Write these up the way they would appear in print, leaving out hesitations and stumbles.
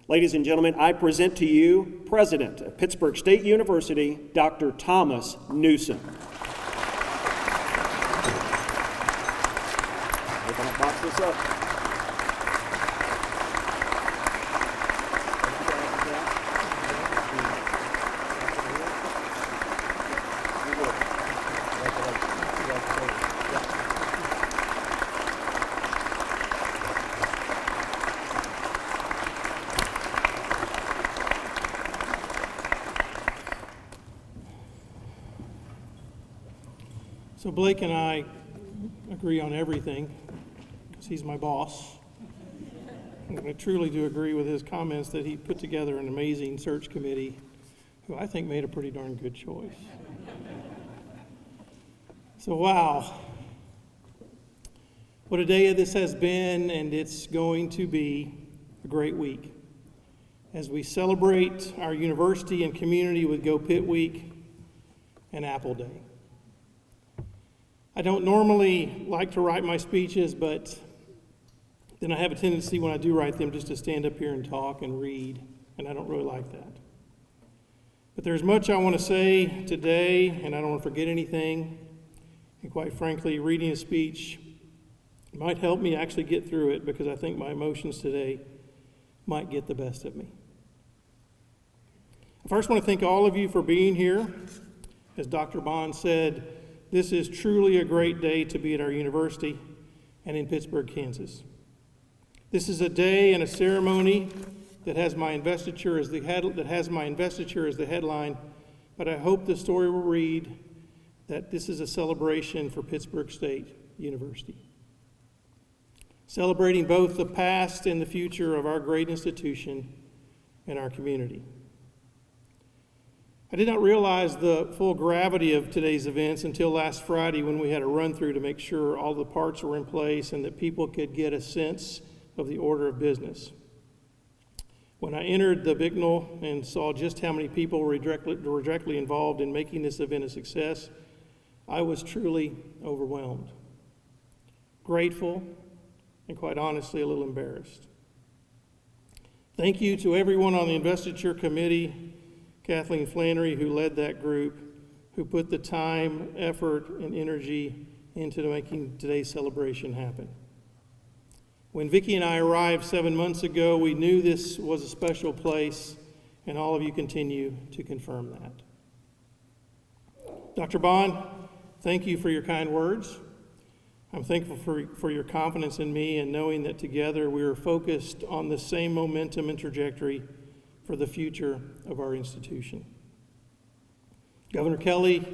Ladies and gentlemen, I present to you President of Pittsburg State University, Dr. Thomas Newsom. We're going to box this up. So Blake and I agree on everything because he's my boss. And I truly do agree with his comments that he put together an amazing search committee who I think made a pretty darn good choice. So wow, what a day this has been, and it's going to be a great week as we celebrate our university and community with Go Pitt Week and Apple Day. I don't normally like to write my speeches, but then I have a tendency when I do write them just to stand up here and talk and read, and I don't really like that. But there's much I want to say today, and I don't want to forget anything. And quite frankly, reading a speech might help me actually get through it because I think my emotions today might get the best of me. I first want to thank all of you for being here. As Dr. Bond said, this is truly a great day to be at our university and in Pittsburg, Kansas. This is a day and a ceremony that has my investiture as the headline, but I hope the story will read that this is a celebration for Pittsburg State University. Celebrating both the past and the future of our great institution and our community. I did not realize the full gravity of today's events until last Friday when we had a run-through to make sure all the parts were in place and that people could get a sense of the order of business. When I entered the Bicknell and saw just how many people were directly involved in making this event a success, I was truly overwhelmed, grateful, and quite honestly, a little embarrassed. Thank you to everyone on the Investiture Committee, Kathleen Flannery, who led that group, who put the time, effort, and energy into making today's celebration happen. When Vicki and I arrived 7 months ago, we knew this was a special place, and all of you continue to confirm that. Dr. Bond, thank you for your kind words. I'm thankful for your confidence in me and knowing that together we are focused on the same momentum and trajectory for the future of our institution. Governor Kelly,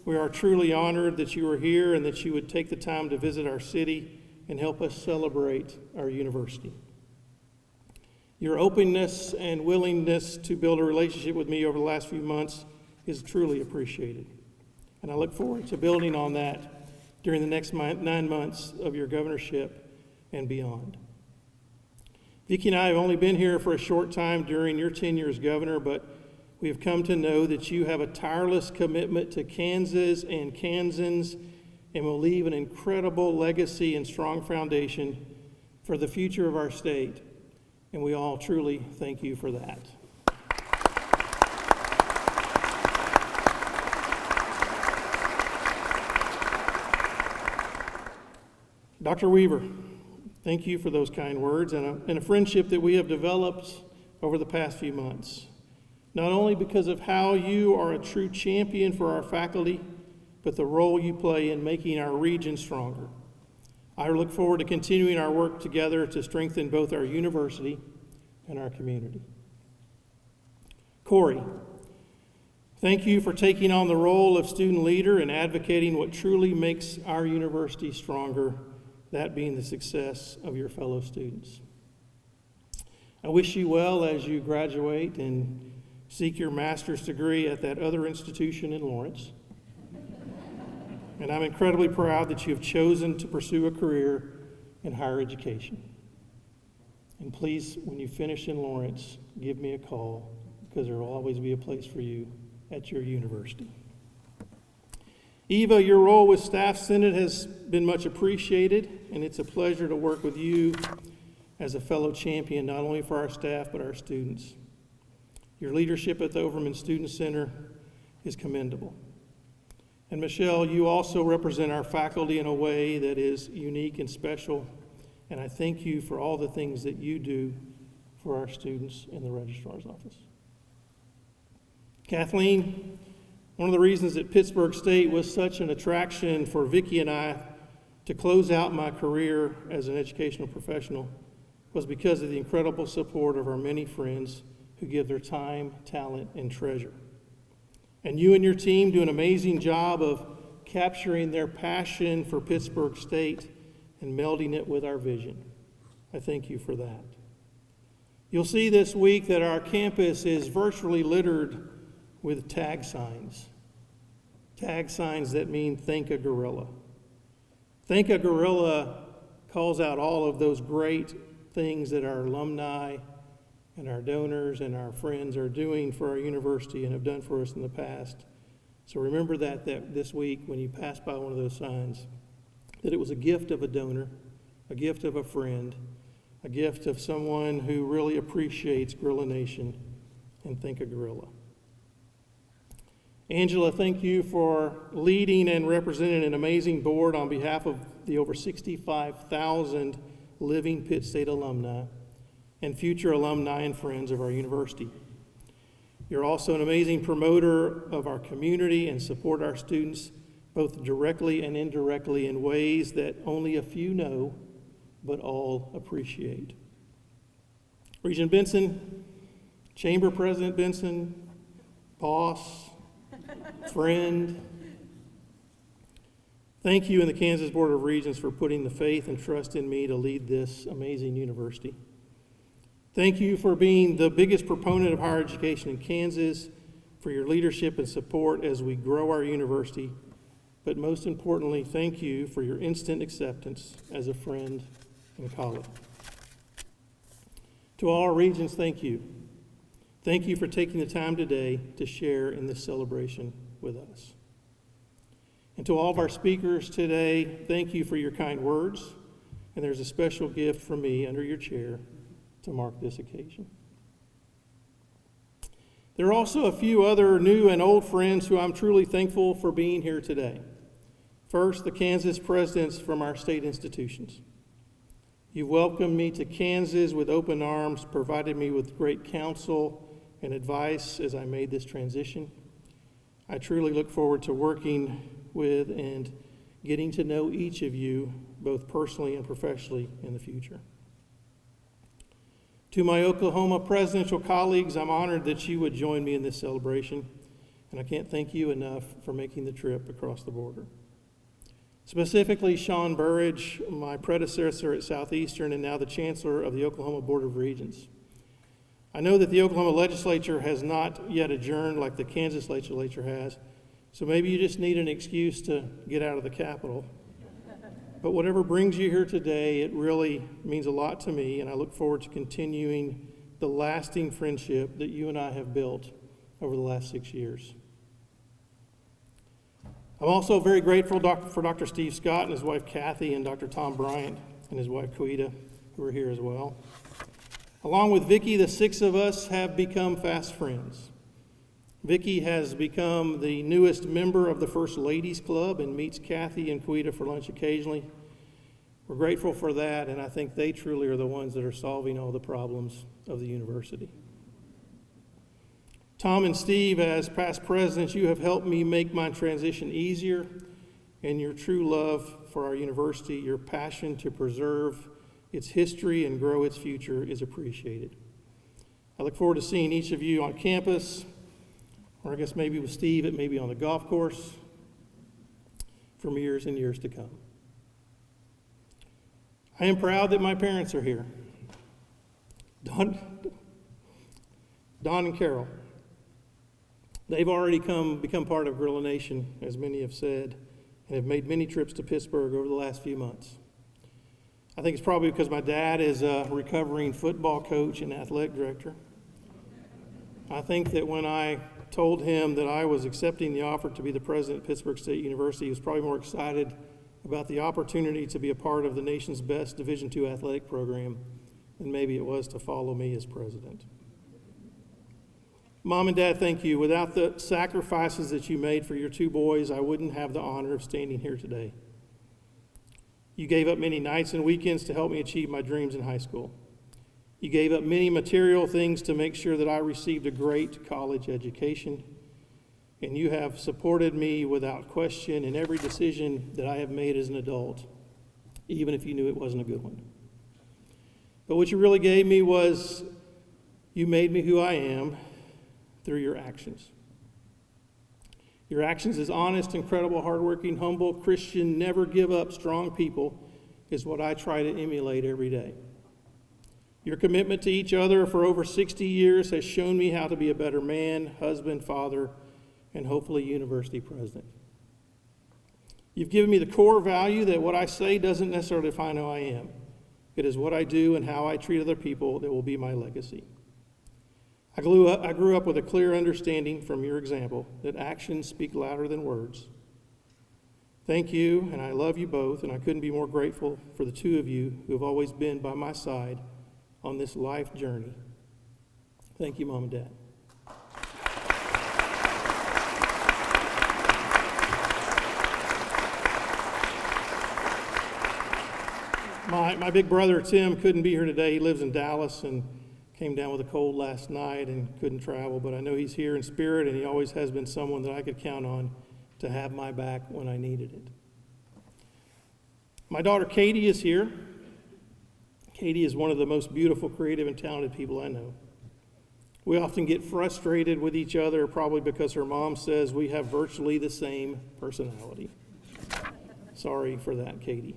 we are truly honored that you are here and that you would take the time to visit our city and help us celebrate our university. Your openness and willingness to build a relationship with me over the last few months is truly appreciated. And I look forward to building on that during the next 9 months of your governorship and beyond. Vicki and I have only been here for a short time during your tenure as governor, but we have come to know that you have a tireless commitment to Kansas and Kansans and will leave an incredible legacy and strong foundation for the future of our state. And we all truly thank you for that. Dr. Weaver, thank you for those kind words and a friendship that we have developed over the past few months, not only because of how you are a true champion for our faculty, but the role you play in making our region stronger. I look forward to continuing our work together to strengthen both our university and our community. Corey, thank you for taking on the role of student leader and advocating what truly makes our university stronger, that being the success of your fellow students. I wish you well as you graduate and seek your master's degree at that other institution in Lawrence. And I'm incredibly proud that you have chosen to pursue a career in higher education. And please, when you finish in Lawrence, give me a call because there will always be a place for you at your university. Eva, your role with Staff Senate has been much appreciated, and it's a pleasure to work with you as a fellow champion, not only for our staff, but our students. Your leadership at the Overman Student Center is commendable. And Michelle, you also represent our faculty in a way that is unique and special, and I thank you for all the things that you do for our students in the registrar's office. Kathleen, one of the reasons that Pittsburg State was such an attraction for Vicki and I to close out my career as an educational professional was because of the incredible support of our many friends who give their time, talent, and treasure. And you and your team do an amazing job of capturing their passion for Pittsburg State and melding it with our vision. I thank you for that. You'll see this week that our campus is virtually littered with tag signs that mean "Thank a Gorilla." Thank a Gorilla calls out all of those great things that our alumni and our donors and our friends are doing for our university and have done for us in the past. So remember that this week when you pass by one of those signs, that it was a gift of a donor, a gift of a friend, a gift of someone who really appreciates Gorilla Nation, and Thank a Gorilla. Angela, thank you for leading and representing an amazing board on behalf of the over 65,000 living Pitt State alumni and future alumni and friends of our university. You're also an amazing promoter of our community and support our students both directly and indirectly in ways that only a few know, but all appreciate. Regent Benson, Chamber President Benson, boss, friend, thank you and the Kansas Board of Regents for putting the faith and trust in me to lead this amazing university. Thank you for being the biggest proponent of higher education in Kansas, for your leadership and support as we grow our university, but most importantly, thank you for your instant acceptance as a friend and colleague. To all our regents, thank you. Thank you for taking the time today to share in this celebration with us. And to all of our speakers today, thank you for your kind words, and there's a special gift from me under your chair to mark this occasion. There are also a few other new and old friends who I'm truly thankful for being here today. First, the Kansas presidents from our state institutions. You welcomed me to Kansas with open arms, provided me with great counsel and advice as I made this transition. I truly look forward to working with and getting to know each of you, both personally and professionally, in the future. To my Oklahoma presidential colleagues, I'm honored that you would join me in this celebration, and I can't thank you enough for making the trip across the border. Specifically, Sean Burridge, my predecessor at Southeastern and now the Chancellor of the Oklahoma Board of Regents. I know that the Oklahoma legislature has not yet adjourned like the Kansas legislature has, so maybe you just need an excuse to get out of the Capitol. But whatever brings you here today, it really means a lot to me, and I look forward to continuing the lasting friendship that you and I have built over the last 6 years. I'm also very grateful for Dr. Steve Scott and his wife Kathy, and Dr. Tom Bryant and his wife Quita, who are here as well. Along with Vicki, the six of us have become fast friends. Vicki has become the newest member of the First Ladies Club and meets Kathy and Quita for lunch occasionally. We're grateful for that, and I think they truly are the ones that are solving all the problems of the university. Tom and Steve, as past presidents, you have helped me make my transition easier, and your true love for our university, your passion to preserve its history and grow its future is appreciated. I look forward to seeing each of you on campus, or I guess maybe with Steve, it may be on the golf course, for years and years to come. I am proud that my parents are here. Don and Carol. They've already become part of Gorilla Nation, as many have said, and have made many trips to Pittsburgh over the last few months. I think it's probably because my dad is a recovering football coach and athletic director. I think that when I told him that I was accepting the offer to be the president of Pittsburg State University, he was probably more excited about the opportunity to be a part of the nation's best Division II athletic program than maybe it was to follow me as president. Mom and Dad, thank you. Without the sacrifices that you made for your two boys, I wouldn't have the honor of standing here today. You gave up many nights and weekends to help me achieve my dreams in high school. You gave up many material things to make sure that I received a great college education. And you have supported me without question in every decision that I have made as an adult, even if you knew it wasn't a good one. But what you really gave me was you made me who I am through your actions. Your actions as honest, incredible, hardworking, humble, Christian, never give up, strong people is what I try to emulate every day. Your commitment to each other for over 60 years has shown me how to be a better man, husband, father, and hopefully university president. You've given me the core value that what I say doesn't necessarily define who I am. It is what I do and how I treat other people that will be my legacy. I grew up with a clear understanding from your example that actions speak louder than words. Thank you, and I love you both, and I couldn't be more grateful for the two of you who have always been by my side on this life journey. Thank you, Mom and Dad. My big brother, Tim, couldn't be here today. He lives in Dallas and came down with a cold last night and couldn't travel, but I know he's here in spirit, and he always has been someone that I could count on to have my back when I needed it. My daughter, Katie, is here. Katie is one of the most beautiful, creative, and talented people I know. We often get frustrated with each other, probably because her mom says we have virtually the same personality. Sorry for that, Katie.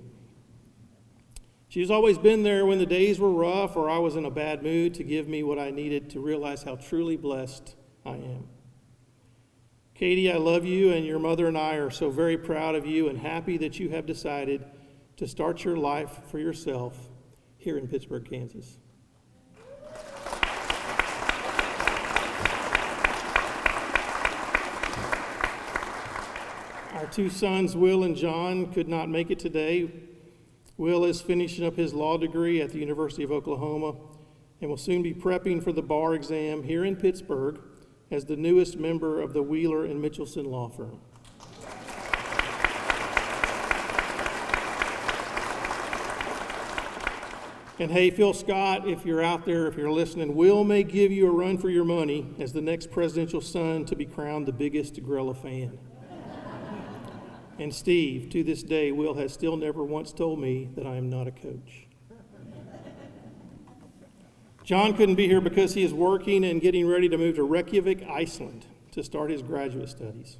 She's always been there when the days were rough or I was in a bad mood to give me what I needed to realize how truly blessed I am. Katie, I love you, and your mother and I are so very proud of you and happy that you have decided to start your life for yourself here in Pittsburg, Kansas. Our two sons, Will and John, could not make it today. Will is finishing up his law degree at the University of Oklahoma and will soon be prepping for the bar exam here in Pittsburgh as the newest member of the Wheeler and Mitchelson law firm. And hey, Phil Scott, if you're out there, if you're listening, Will may give you a run for your money as the next presidential son to be crowned the biggest gorilla fan. And Steve, to this day, Will has still never once told me that I am not a coach. John couldn't be here because he is working and getting ready to move to Reykjavik, Iceland, to start his graduate studies.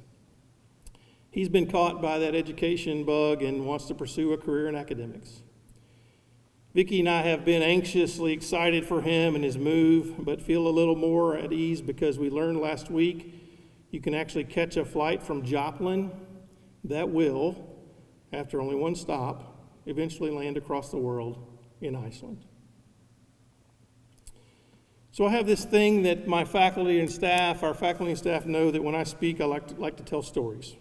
He's been caught by that education bug and wants to pursue a career in academics. Vicki and I have been anxiously excited for him and his move, but feel a little more at ease because we learned last week you can actually catch a flight from Joplin that will, after only one stop, eventually land across the world in Iceland. So I have this thing that my faculty and staff know that when I speak, I like to tell stories.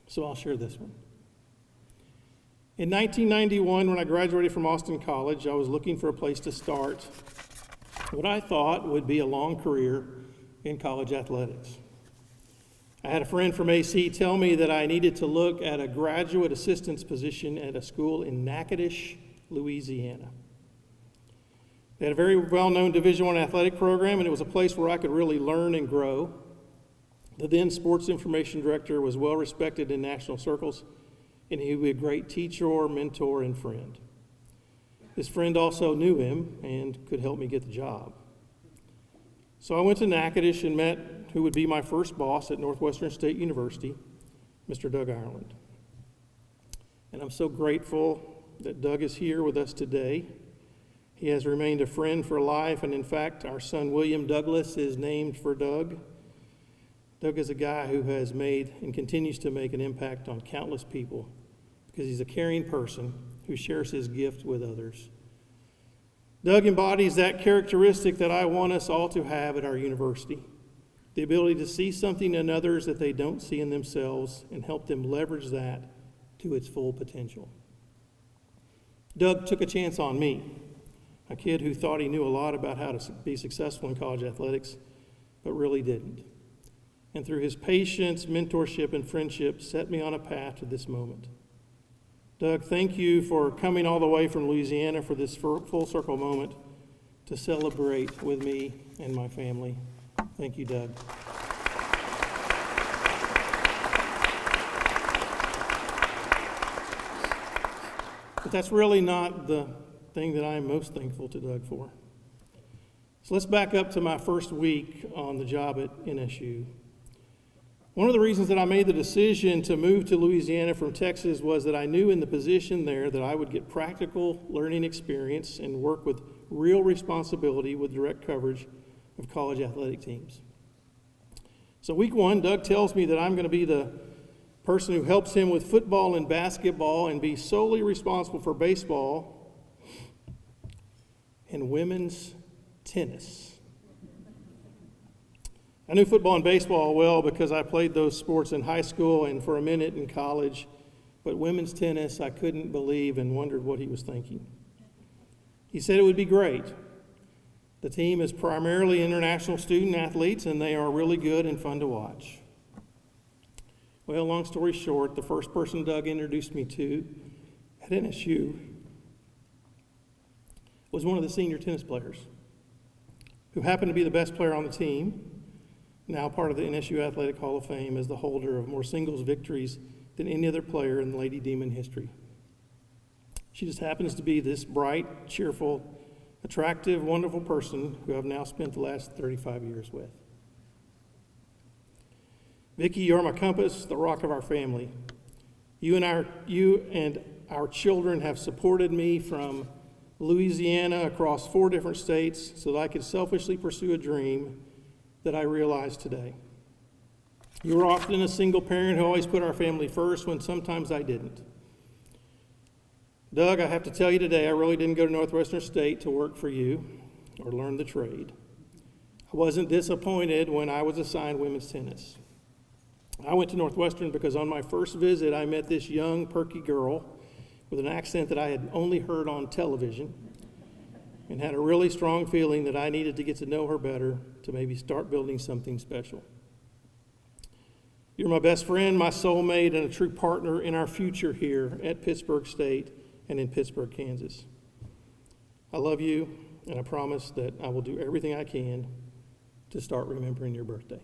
So I'll share this one. In 1991, when I graduated from Austin College, I was looking for a place to start what I thought would be a long career in college athletics. I had a friend from AC tell me that I needed to look at a graduate assistant's position at a school in Natchitoches, Louisiana. They had a very well-known Division I athletic program, and it was a place where I could really learn and grow. The then sports information director was well respected in national circles, and he would be a great teacher, mentor, and friend. This friend also knew him and could help me get the job. So I went to Natchitoches and met who would be my first boss at Northwestern State University, Mr. Doug Ireland. And I'm so grateful that Doug is here with us today. He has remained a friend for life, and in fact, our son William Douglas is named for Doug. Doug is a guy who has made and continues to make an impact on countless people because he's a caring person who shares his gift with others. Doug embodies that characteristic that I want us all to have at our university, the ability to see something in others that they don't see in themselves and help them leverage that to its full potential. Doug took a chance on me. a kid who thought he knew a lot about how to be successful in college athletics, but really didn't. And through his patience, mentorship, and friendship, set me on a path to this moment. Doug, thank you for coming all the way from Louisiana for this full circle moment to celebrate with me and my family. Thank you, Doug. But that's really not the thing that I am most thankful to Doug for. So let's back up to my first week on the job at NSU. One of the reasons that I made the decision to move to Louisiana from Texas was that I knew in the position there that I would get practical learning experience and work with real responsibility with direct coverage of college athletic teams. So week one, Doug tells me that I'm going to be the person who helps him with football and basketball and be solely responsible for baseball and women's tennis. I knew football and baseball well because I played those sports in high school and for a minute in college, but women's tennis I couldn't believe and wondered what he was thinking. He said it would be great. The team is primarily international student athletes and they are really good and fun to watch. Well, long story short, the first person Doug introduced me to at NSU was one of the senior tennis players who happened to be the best player on the team, now part of the NSU Athletic Hall of Fame as the holder of more singles victories than any other player in Lady Demon history. She just happens to be this bright, cheerful, attractive, wonderful person who I've now spent the last 35 years with. Vicki, you're my compass, the rock of our family. You and our children have supported me from Louisiana across 4 different states so that I could selfishly pursue a dream that I realize today. You were often a single parent who always put our family first when sometimes I didn't. Doug, I have to tell you today, I really didn't go to Northwestern State to work for you or learn the trade. I wasn't disappointed when I was assigned women's tennis. I went to Northwestern because on my first visit, I met this young, perky girl with an accent that I had only heard on television and had a really strong feeling that I needed to get to know her better to maybe start building something special. You're my best friend, my soulmate, and a true partner in our future here at Pittsburg State and in Pittsburg, Kansas. I love you, and I promise that I will do everything I can to start remembering your birthday.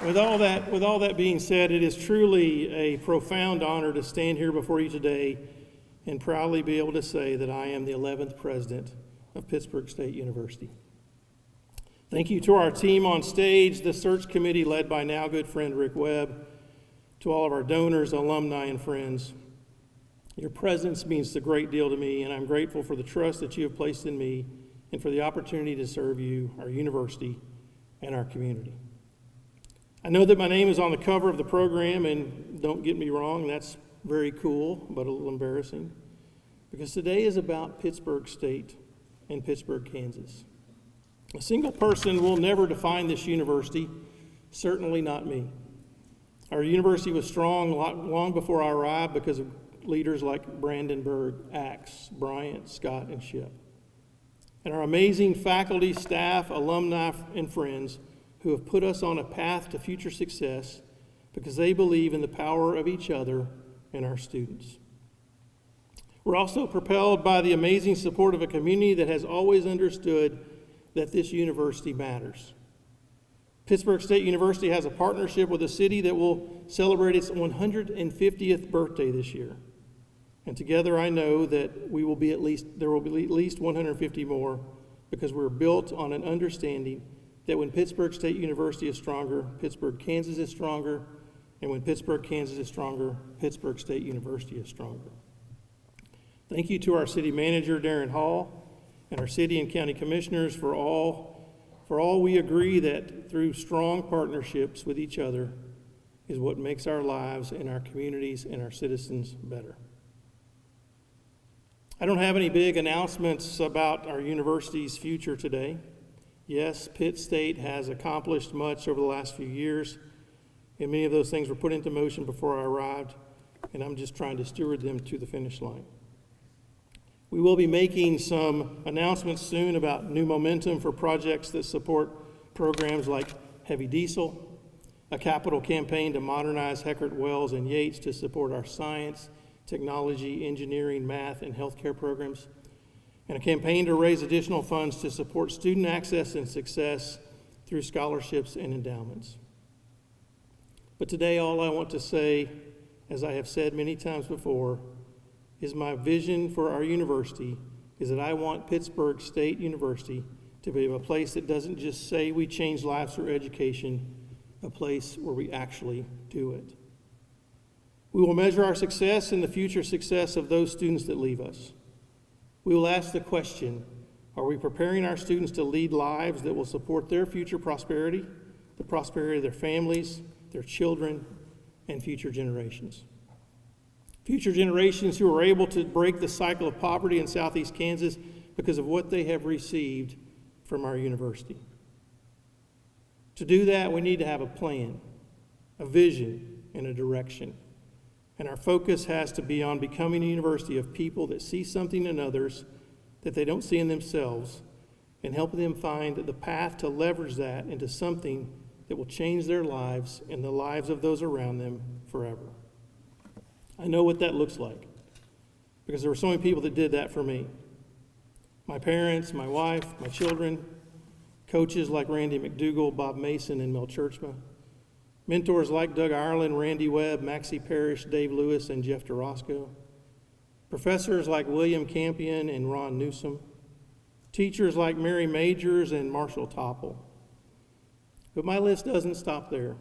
With all that being said, it is truly a profound honor to stand here before you today and proudly be able to say that I am the 11th president of Pittsburg State University. Thank you to our team on stage, the search committee led by now good friend Rick Webb, to all of our donors, alumni, and friends. Your presence means a great deal to me, and I'm grateful for the trust that you have placed in me and for the opportunity to serve you, our university, and our community. I know that my name is on the cover of the program, and don't get me wrong, that's very cool, but a little embarrassing, because today is about Pittsburg State and Pittsburg, Kansas. A single person will never define this university, certainly not me. Our university was strong long before I arrived because of leaders like Brandenburg, Axe, Bryant, Scott, and Ship. And our amazing faculty, staff, alumni, and friends who have put us on a path to future success because they believe in the power of each other and our students. We're also propelled by the amazing support of a community that has always understood that this university matters. Pittsburg State University has a partnership with a city that will celebrate its 150th birthday this year. And together I know that there will be at least 150 more because we're built on an understanding that when Pittsburg State University is stronger, Pittsburg, Kansas is stronger, and when Pittsburg, Kansas is stronger, Pittsburg State University is stronger. Thank you to our city manager, Darren Hall, and our city and county commissioners for all we agree that through strong partnerships with each other is what makes our lives and our communities and our citizens better. I don't have any big announcements about our university's future today. Yes, Pitt State has accomplished much over the last few years, and many of those things were put into motion before I arrived, and I'm just trying to steward them to the finish line. We will be making some announcements soon about new momentum for projects that support programs like heavy diesel, a capital campaign to modernize Heckert, Wells, and Yates to support our science, technology, engineering, math, and healthcare programs, and a campaign to raise additional funds to support student access and success through scholarships and endowments. But today, all I want to say, as I have said many times before, is my vision for our university is that I want Pittsburg State University to be a place that doesn't just say we change lives through education, a place where we actually do it. We will measure our success and the future success of those students that leave us. We will ask the question, are we preparing our students to lead lives that will support their future prosperity, the prosperity of their families, their children, and future generations? Future generations who are able to break the cycle of poverty in Southeast Kansas because of what they have received from our university. To do that, we need to have a plan, a vision, and a direction. And our focus has to be on becoming a university of people that see something in others that they don't see in themselves, and help them find the path to leverage that into something that will change their lives and the lives of those around them forever. I know what that looks like, because there were so many people that did that for me. My parents, my wife, my children, coaches like Randy McDougall, Bob Mason, and Mel Churchma, mentors like Doug Ireland, Randy Webb, Maxie Parrish, Dave Lewis, and Jeff DeRosco, professors like William Campion and Ron Newsom, teachers like Mary Majors and Marshall Topple. But my list doesn't stop there,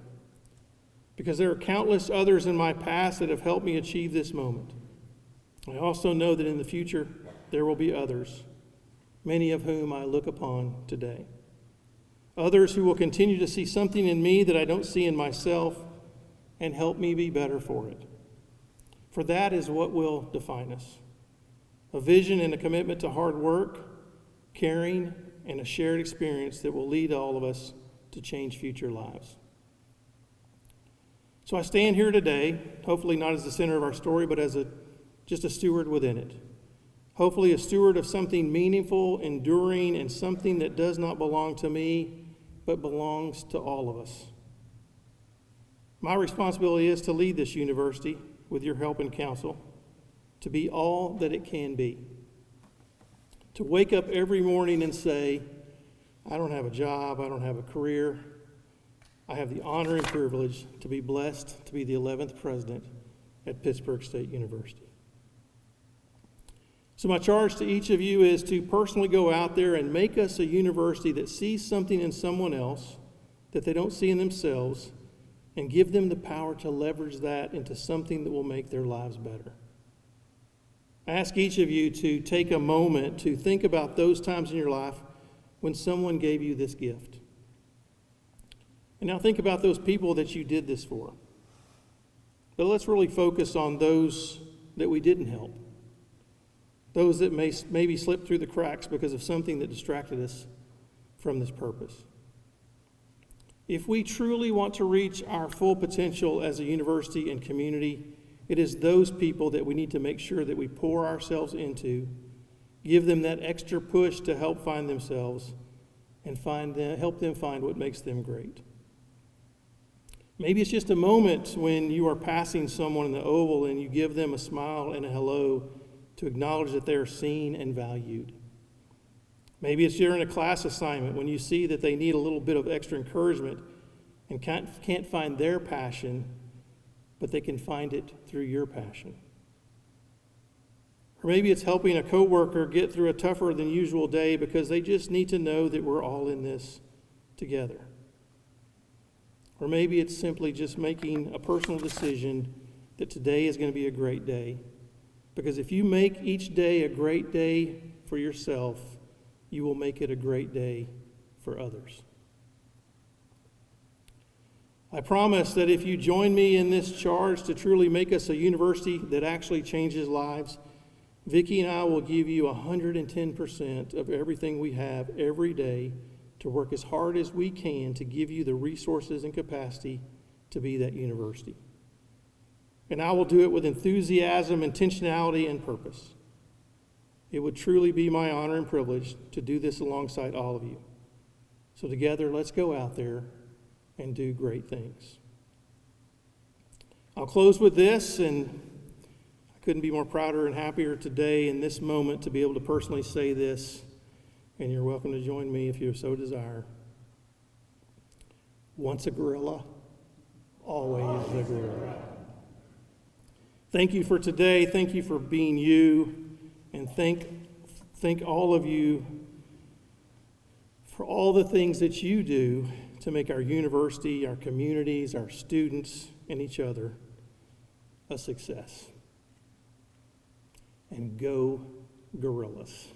because there are countless others in my past that have helped me achieve this moment. I also know that in the future there will be others, many of whom I look upon today. Others who will continue to see something in me that I don't see in myself and help me be better for it. For that is what will define us. A vision and a commitment to hard work, caring, and a shared experience that will lead all of us to change future lives. So I stand here today, hopefully not as the center of our story, but as just a steward within it. Hopefully a steward of something meaningful, enduring, and something that does not belong to me, but belongs to all of us. My responsibility is to lead this university with your help and counsel, to be all that it can be. To wake up every morning and say, I don't have a job, I don't have a career. I have the honor and privilege to be blessed to be the 11th president at Pittsburg State University. So my charge to each of you is to personally go out there and make us a university that sees something in someone else that they don't see in themselves, and give them the power to leverage that into something that will make their lives better. I ask each of you to take a moment to think about those times in your life when someone gave you this gift. And now think about those people that you did this for. But let's really focus on those that we didn't help. Those that maybe slipped through the cracks because of something that distracted us from this purpose. If we truly want to reach our full potential as a university and community, it is those people that we need to make sure that we pour ourselves into, give them that extra push to help find themselves, and help them find what makes them great. Maybe it's just a moment when you are passing someone in the oval and you give them a smile and a hello to acknowledge that they are seen and valued. Maybe it's during a class assignment when you see that they need a little bit of extra encouragement and can't find their passion, but they can find it through your passion. Or maybe it's helping a coworker get through a tougher than usual day because they just need to know that we're all in this together. Or maybe it's simply just making a personal decision that today is going to be a great day. Because if you make each day a great day for yourself, you will make it a great day for others. I promise that if you join me in this charge to truly make us a university that actually changes lives, Vicki and I will give you 110% of everything we have every day to work as hard as we can to give you the resources and capacity to be that university. And I will do it with enthusiasm, intentionality, and purpose. It would truly be my honor and privilege to do this alongside all of you. So together, let's go out there and do great things. I'll close with this, and I couldn't be more prouder and happier today in this moment to be able to personally say this, and you're welcome to join me if you so desire. Once a gorilla, always a gorilla. Thank you for today. Thank you for being you, and thank all of you for all the things that you do to make our university, our communities, our students, and each other a success. And go Gorillas.